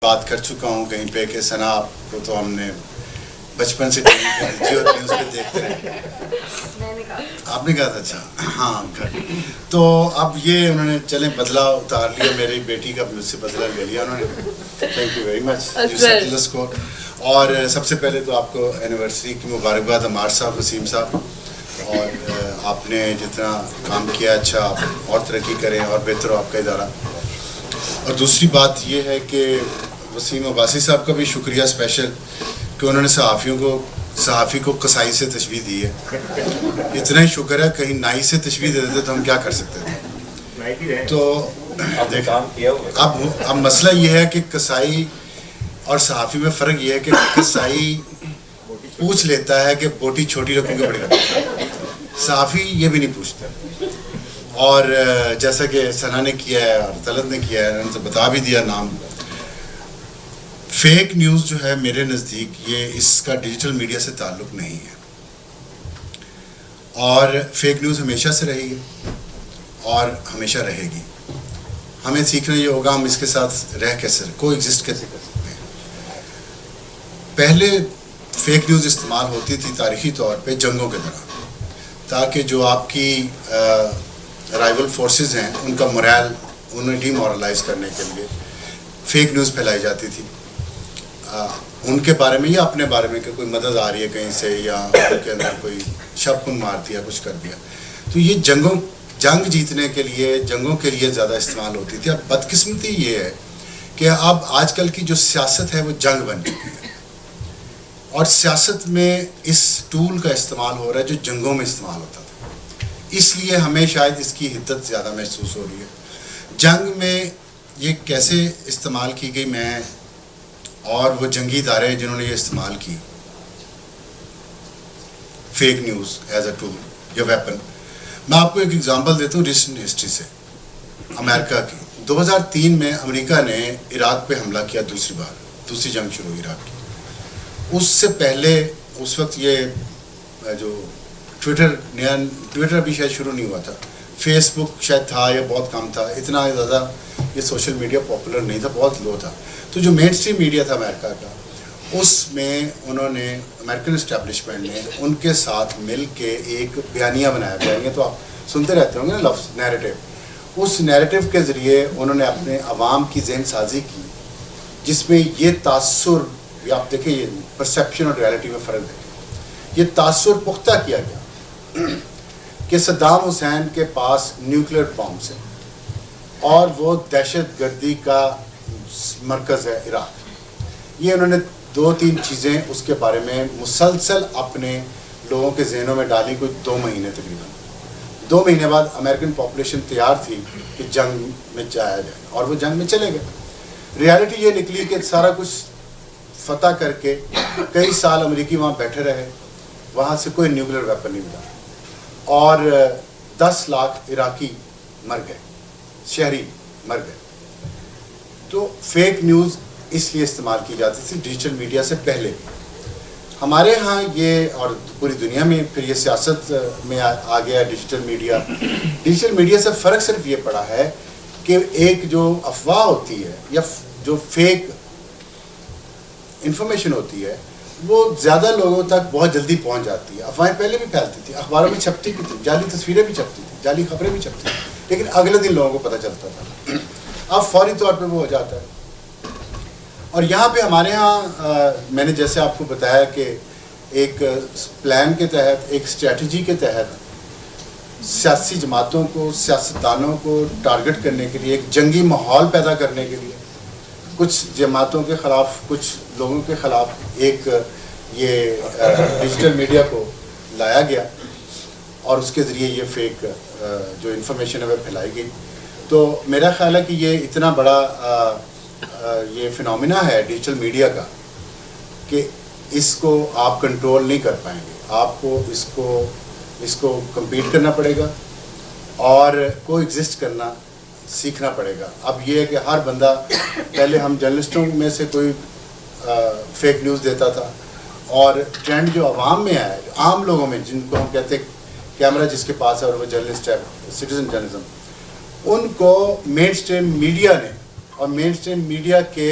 بات کر چکا ہوں کہیں پہ کہ ثنا آپ کو تو ہم نے بچپن سے جیو نیوز پہ دیکھتے رہے. آپ نے کہا تھا اچھا ہاں تو اب یہ انہوں نے چلیں بدلہ اتار لیا, میری بیٹی کا مجھ سے بدلہ لے لیا انہوں نے. Thank you very much. اور سب سے پہلے تو آپ کو اینیورسری کی مبارکباد عمار صاحب, وسیم صاحب, اور آپ نے جتنا کام کیا اچھا اور ترقی کریں اور بہتر ہو آپ کا ادارہ. اور دوسری بات یہ ہے کہ وسیم عباسی صاحب کا بھی شکریہ اسپیشل کہ انہوں نے صحافی کو قصائی سے تشبیہ دی ہے. اتنا ہی شکر ہے, کہیں نائی سے تشبیہ دے دیتے تو ہم کیا کر سکتے تھے. تو اب مسئلہ یہ ہے کہ قصائی اور صحافی میں فرق یہ ہے کہ قصائی پوچھ لیتا ہے کہ بوٹی چھوٹی رکھوں کہ بڑی رکھوں, صحافی یہ بھی نہیں پوچھتا. اور جیسا کہ ثنا نے کیا ہے اور طلعت نے کیا ہے, انہوں نے تو بتا بھی دیا نام. فیک نیوز جو ہے میرے نزدیک یہ اس کا ڈیجیٹل میڈیا سے تعلق نہیں ہے, اور فیک نیوز ہمیشہ سے رہی ہے اور ہمیشہ رہے گی. ہمیں سیکھنا یہ ہوگا ہم اس کے ساتھ رہ کیسے کو ایگزسٹ کیسے کر سکتے ہیں. پہلے فیک نیوز استعمال ہوتی تھی تاریخی طور پہ جنگوں کے دوران, تاکہ جو آپ کی رائیول فورسز ہیں ان کا morale انہیں ڈی مورلائز کرنے کے لیے فیک نیوز پھیلائی جاتی تھی ان کے بارے میں یا اپنے بارے میں کہ کوئی مدد آ رہی ہے کہیں سے یا ان کے اندر کوئی شب مار دیا کچھ کر دیا. تو یہ جنگ جیتنے کے لیے جنگوں کے لیے زیادہ استعمال ہوتی تھی. اب بدقسمتی یہ ہے کہ اب آج کل کی جو سیاست ہے وہ جنگ بن چکی ہے, اور سیاست میں اس ٹول کا استعمال ہو رہا ہے جو جنگوں میں استعمال ہوتا تھا. اس لیے ہمیں شاید اس کی حدت زیادہ محسوس ہو رہی ہے. جنگ میں یہ کیسے استعمال کی گئی, میں اور وہ جنگی ادارے جنہوں نے یہ استعمال کی fake news as a tool یا ویپن. میں آپ کو ایک ایگزامپل دیتا ہوں ریسنٹ ہسٹری سے, امریکہ کی. 2003 میں امریکہ نے عراق پہ حملہ کیا, دوسری جنگ شروع ہوئی عراق کی. اس سے پہلے اس وقت یہ جو ٹویٹر بھی شاید شروع نہیں ہوا تھا, فیس بک شاید تھا یا بہت کم تھا, اتنا زیادہ یہ سوشل میڈیا پاپولر نہیں تھا, بہت لو تھا. تو جو مین اسٹریم میڈیا تھا امریکہ کا, اس میں انہوں نے امریکن اسٹیبلشمنٹ نے ان کے ساتھ مل کے ایک بیانیہ بنایا. بیانیہ تو آپ سنتے رہتے ہوں گے نا لفظ, نیریٹو. اس نیریٹو کے ذریعے انہوں نے اپنے عوام کی ذہن سازی کی, جس میں یہ تاثر, یہ آپ دیکھیں یہ پرسیپشن اور ریالٹی میں فرق ہے, یہ تاثر پختہ کیا گیا کہ صدام حسین کے پاس نیوکلیر بامز ہیں اور وہ دہشت گردی کا مرکز ہے عراق. یہ انہوں نے 2-3 چیزیں اس کے بارے میں مسلسل اپنے لوگوں کے ذہنوں میں ڈالی. کوئی 2 مہینے تقریباً 2 مہینے بعد امریکن پاپولیشن تیار تھی کہ جنگ میں جایا جائے, اور وہ جنگ میں چلے گئے. ریالٹی یہ نکلی کہ سارا کچھ فتح کر کے کئی سال امریکی وہاں بیٹھے رہے, وہاں سے کوئی نیوکلیر ویپن نہیں ملا, اور 10 لاکھ عراقی مر گئے, شہری مر گئے. تو فیک نیوز اس لیے استعمال کی جاتی تھی ڈیجیٹل میڈیا سے پہلے بھی. ہمارے ہاں یہ, اور پوری دنیا میں پھر یہ سیاست میں آ گیا ڈیجیٹل میڈیا. ڈیجیٹل میڈیا سے فرق صرف یہ پڑا ہے کہ ایک جو افواہ ہوتی ہے یا جو فیک انفارمیشن ہوتی ہے وہ زیادہ لوگوں تک بہت جلدی پہنچ جاتی ہے. افواہیں پہلے بھی پھیلتی تھی, اخباروں میں چھپتی بھی تھی, جعلی تصویریں بھی چھپتی تھیں, جعلی خبریں بھی چھپتی تھیں, لیکن اگلے دن لوگوں کو پتہ چلتا تھا. اب فوری طور پہ وہ ہو جاتا ہے. اور یہاں پہ ہمارے ہاں میں نے جیسے آپ کو بتایا کہ ایک پلان کے تحت, ایک اسٹریٹجی کے تحت سیاسی جماعتوں کو, سیاستدانوں کو ٹارگٹ کرنے کے لیے, ایک جنگی ماحول پیدا کرنے کے لیے کچھ جماعتوں کے خلاف, کچھ لوگوں کے خلاف ایک یہ ڈیجیٹل میڈیا کو لایا گیا, اور اس کے ذریعے یہ فیک جو انفارمیشن ہے وہ پھیلائی گئی. تو میرا خیال ہے کہ یہ اتنا بڑا یہ فنومینا ہے ڈیجیٹل میڈیا کا کہ اس کو آپ کنٹرول نہیں کر پائیں گے. آپ کو اس کو کمپیٹ کرنا پڑے گا اور کو ایگزسٹ کرنا سیکھنا پڑے گا. اب یہ ہے کہ ہر بندہ, پہلے ہم جرنلسٹوں میں سے کوئی فیک نیوز دیتا تھا, اور ٹرینڈ جو عوام میں آیا, عام لوگوں میں جن کو ہم کہتے ہیں کیمرہ جس کے پاس ہے اور وہ جرنلسٹ ہے, سٹیزن جرنلزم, ان کو مین اسٹریم میڈیا نے اور مین اسٹریم میڈیا کے